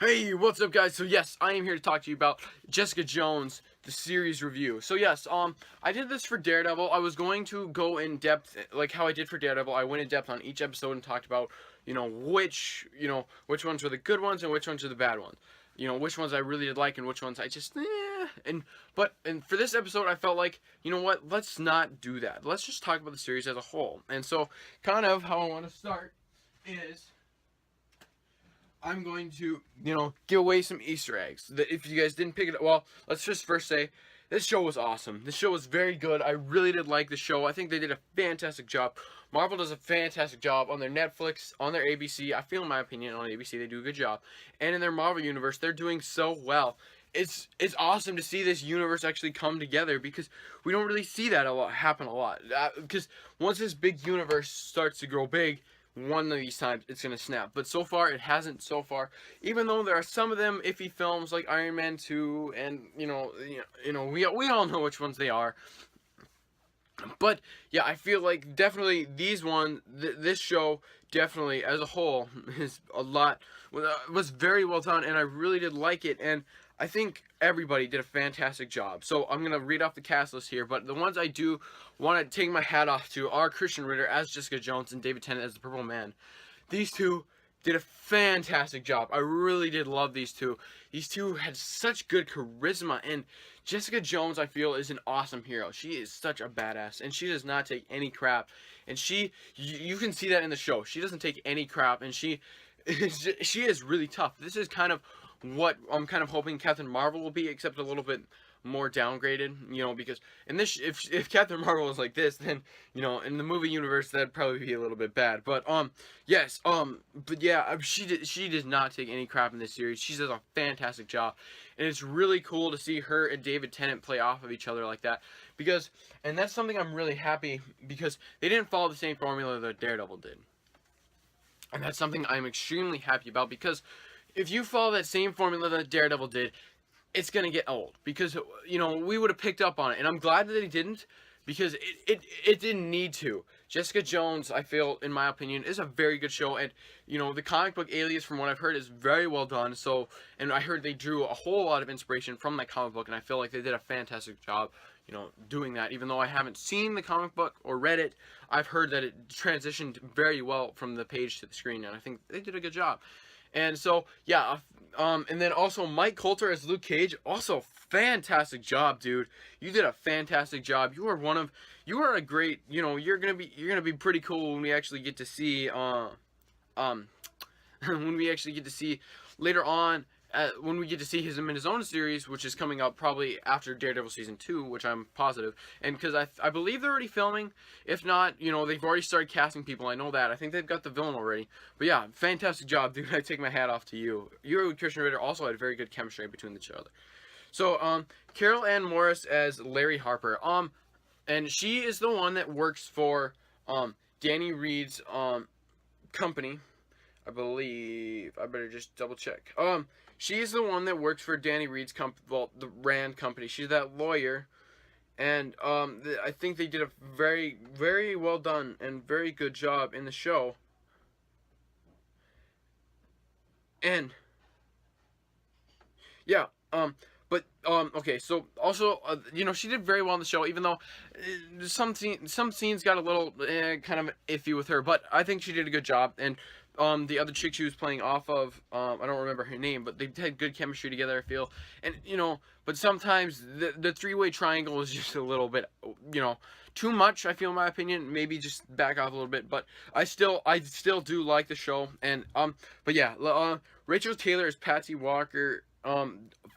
Hey, what's up, guys? So yes, I am here to talk to you about Jessica Jones, the series review. So yes, I did this for Daredevil. I was going to go in depth, like how I did for Daredevil. I went in depth on each episode and talked about, which ones were the good ones and which ones are the bad ones. Which ones I really did like and which ones I just, And for this episode, I felt like, you know what? Let's not do that. Let's just talk about the series as a whole. And so, kind of how I want to start is I'm going to, give away some Easter eggs. That if you guys didn't pick it up, well, let's just first say, this show was awesome. This show was very good. I really did like the show. I think they did a fantastic job. Marvel does a fantastic job on their Netflix, on their ABC. I feel, in my opinion, on ABC, they do a good job. And in their Marvel universe, they're doing so well. It's awesome to see this universe actually come together, because we don't really see that happen a lot. Because once this big universe starts to grow big, one of these times it's gonna snap. But so far it hasn't. So far, even though there are some of them iffy films like Iron Man 2, and we all know which ones they are. But yeah, I feel like definitely this show definitely as a whole is was very well done, and I really did like it, and I think everybody did a fantastic job. So I'm gonna read off the cast list here, but the ones I do want to take my hat off to are Krysten Ritter as Jessica Jones and David Tennant as the Purple Man. These two did a fantastic job. I really did love these two. These two had such good charisma, and Jessica Jones, I feel, is an awesome hero. She is such a badass, and she does not take any crap. And you can see that in the show. She doesn't take any crap, and she is really tough. This is kind of what I'm kind of hoping Captain Marvel will be, except a little bit more downgraded, because in this, if Captain Marvel was like this, then, in the movie universe, that'd probably be a little bit bad. But, yes, but yeah, she does not take any crap in this series. She does a fantastic job, and it's really cool to see her and David Tennant play off of each other like that, and that's something I'm really happy, because they didn't follow the same formula that Daredevil did. And that's something I'm extremely happy about, because if you follow that same formula that Daredevil did, it's going to get old, because, we would have picked up on it, and I'm glad that they didn't, because it didn't need to. Jessica Jones, I feel, in my opinion, is a very good show, and, the comic book Alias, from what I've heard, is very well done, and I heard they drew a whole lot of inspiration from that comic book, and I feel like they did a fantastic job, doing that. Even though I haven't seen the comic book or read it, I've heard that it transitioned very well from the page to the screen, and I think they did a good job. And so, yeah, and then also Mike Colter as Luke Cage, also fantastic job, dude. You did a fantastic job. You are a great, you're gonna be pretty cool when we actually get to see, when we actually get to see later on, when we get to see him in his own series, which is coming up probably after Daredevil Season 2, which I'm positive. And because I believe they're already filming. If not, they've already started casting people. I know that. I think they've got the villain already. But yeah, fantastic job, dude. I take my hat off to you. You and Krysten Ritter also had very good chemistry between each other. So, Carrie-Anne Morris as Larry Harper. And she is the one that works for, Danny Reed's, company. I believe. I better just double check. She's the one that works for Danny Reed's the Rand company. She's that lawyer, and I think they did a very, very well done and very good job in the show. And yeah, okay, so also, she did very well in the show, even though some scenes got a little kind of iffy with her, but I think she did a good job. And the other chick she was playing off of, I don't remember her name, but they had good chemistry together, I feel. And, but sometimes the three-way triangle is just a little bit, too much, I feel, in my opinion. Maybe just back off a little bit, but I still do like the show. And, but yeah, Rachael Taylor is Patsy Walker.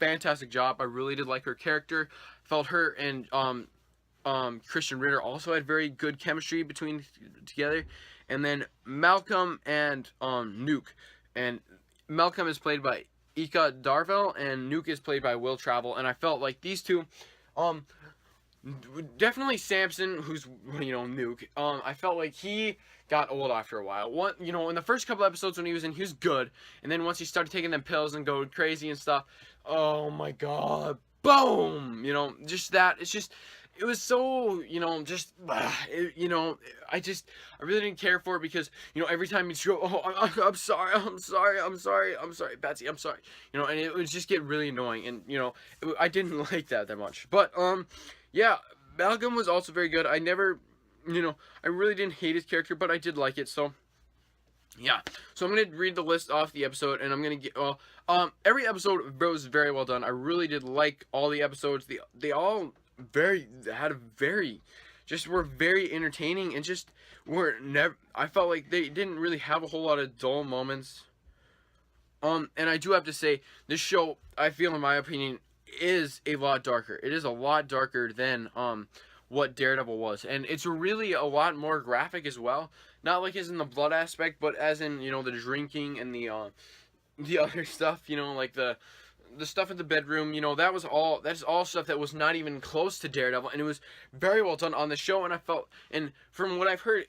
Fantastic job. I really did like her character. Felt her and, Krysten Ritter also had very good chemistry together. And then Malcolm and Nuke, and Malcolm is played by Darville, and Nuke is played by Will Traval. And I felt like these two, definitely Samson, who's Nuke. I felt like he got old after a while. In the first couple episodes when he was good, and then once he started taking them pills and going crazy and stuff, oh my god, boom, just that. it was so, just, I really didn't care for it because, every time he'd go, oh, I'm sorry, Patsy, I'm sorry, and it would just get really annoying, and, I didn't like that much, but, yeah, Malcolm was also very good. I never, I really didn't hate his character, but I did like it, so, yeah, so I'm going to read the list off the episode, and I'm going to get, every episode was very well done. I really did like all the episodes. They all were very entertaining, and just were never, I felt like they didn't really have a whole lot of dull moments. And I do have to say, this show, I feel, in my opinion, is a lot darker. It is a lot darker than, what Daredevil was, and it's really a lot more graphic as well. Not like as in the blood aspect, but as in, the drinking and the other stuff, like the stuff in the bedroom, that's all stuff that was not even close to Daredevil, and it was very well done on the show, and I felt, and from what I've heard,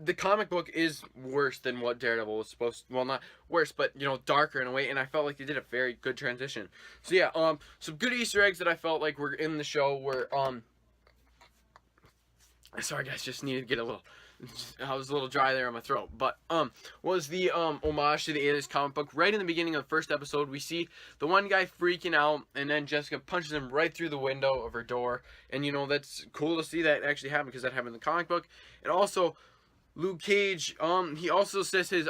the comic book is worse than what Daredevil was supposed to, well, not worse, but, darker in a way, and I felt like they did a very good transition. So yeah, some good Easter eggs that I felt like were in the show were, sorry guys, just needed to get I was a little dry there on my throat, but, was the, homage to the Alias comic book. Right in the beginning of the first episode, we see the one guy freaking out, and then Jessica punches him right through the window of her door, and, that's cool to see that actually happen, because that happened in the comic book. And also, Luke Cage, he also says his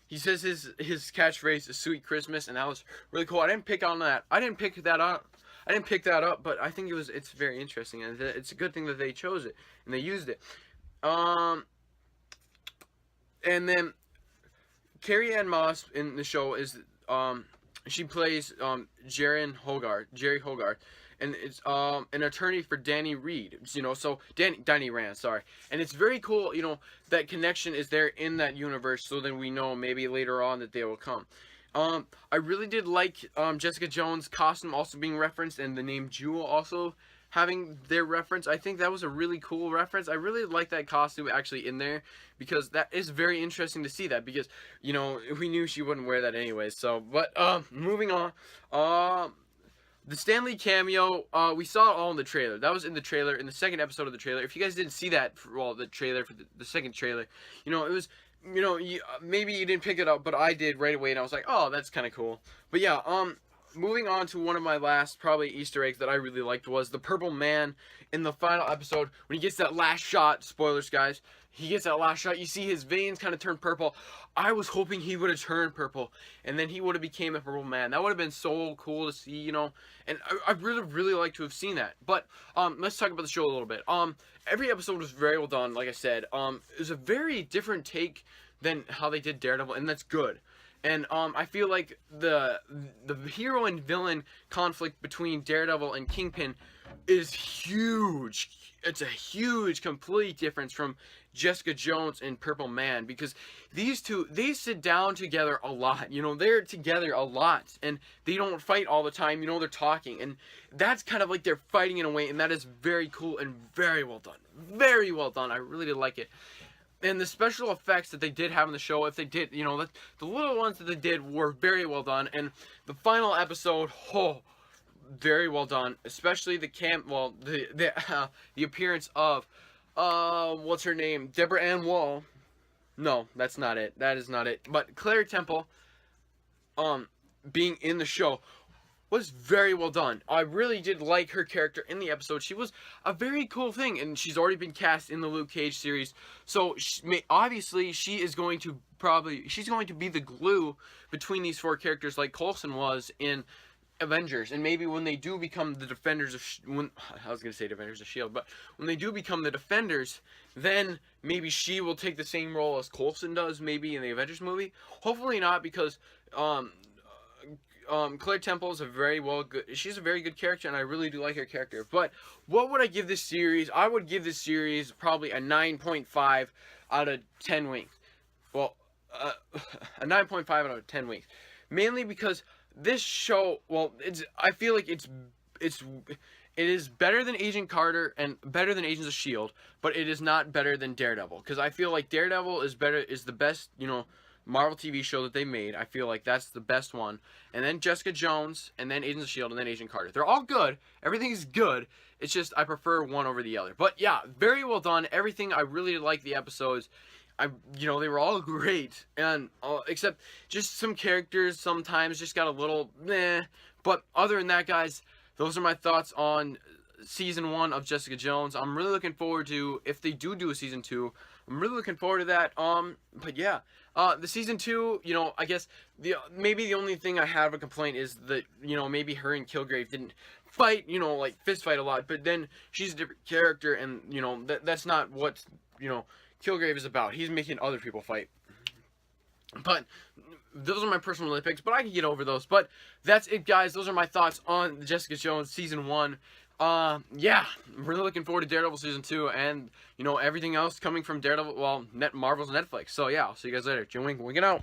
catchphrase is "Sweet Christmas," and that was really cool. I didn't pick that up, but I think it's very interesting, and it's a good thing that they chose it and they used it. And then Carrie-Anne Moss in the show is she plays Jerry Hogarth, and it's an attorney for Danny Reed, so Danny Rand, sorry. And it's very cool, that connection is there in that universe, so then we know maybe later on that they will come. I really did like Jessica Jones' costume also being referenced, and the name Jewel also having their reference. I think that was a really cool reference. I really like that costume actually in there, because that is very interesting to see that, because, we knew she wouldn't wear that anyways. So, but, moving on, the Stan Lee cameo, we saw it all in the trailer. That was in the trailer, in the second episode of the trailer. If you guys didn't see that, the trailer for the second trailer, it was, maybe you didn't pick it up, but I did right away, and I was like, oh, that's kind of cool. But yeah, moving on to one of my last, probably, Easter eggs that I really liked was the Purple Man in the final episode, when he gets that last shot, spoilers, guys, he gets that last shot, you see his veins kind of turn purple. I was hoping he would have turned purple, and then he would have became a Purple Man. That would have been so cool to see, and I'd really like to have seen that. But, let's talk about the show a little bit. Every episode was very well done, like I said. It was a very different take than how they did Daredevil, and that's good. And I feel like the hero and villain conflict between Daredevil and Kingpin is huge. It's a huge, complete difference from Jessica Jones and Purple Man, because these two, they sit down together a lot. They're together a lot, and they don't fight all the time. They're talking, and that's kind of like they're fighting in a way, and that is very cool and very well done. Very well done. I really did like it. And the special effects that they did have in the show, if they did, the little ones that they did were very well done. And the final episode, very well done. Especially the appearance of, what's her name? Deborah Ann Wall. No, that's not it. That is not it. But Claire Temple, being in the show was very well done. I really did like her character in the episode. She was a very cool thing, and she's already been cast in the Luke Cage series. So obviously she is going to she's going to be the glue between these four characters, like Coulson was in Avengers. And maybe when they do become the Defenders of I was going to say Defenders of S.H.I.E.L.D., but when they do become the Defenders, then maybe she will take the same role as Coulson does, maybe in the Avengers movie. Hopefully not, because Claire Temple is she's a very good character, and I really do like her character. But what would I give this series? I would give this series probably a 9.5 out of 10 wings. Well, a 9.5 out of 10 wings. Mainly because this show, I feel like it is better than Agent Carter and better than Agents of S.H.I.E.L.D., but it is not better than Daredevil. Because I feel like Daredevil is the best, Marvel TV show that they made. I feel like that's the best one. And then Jessica Jones, and then Agents of S.H.I.E.L.D., and then Agent Carter. They're all good. Everything's good. It's just I prefer one over the other. But yeah, very well done. Everything, I really like the episodes. They were all great. And except just some characters sometimes just got a little meh. But other than that, guys, those are my thoughts on season 1 of Jessica Jones. I'm really looking forward to, if they do a season 2, I'm really looking forward to that. But yeah, the season 2, I guess maybe the only thing I have a complaint is that, maybe her and Kilgrave didn't fight, like fist fight a lot, but then she's a different character, and, that's not what, Kilgrave is about. He's making other people fight. But those are my personal nitpicks, but I can get over those. But that's it, guys. Those are my thoughts on Jessica Jones season 1. Yeah, I'm really looking forward to Daredevil season 2, and everything else coming from Daredevil. Well, Marvel's Netflix. So yeah, I'll see you guys later. Jim Wink, winking out.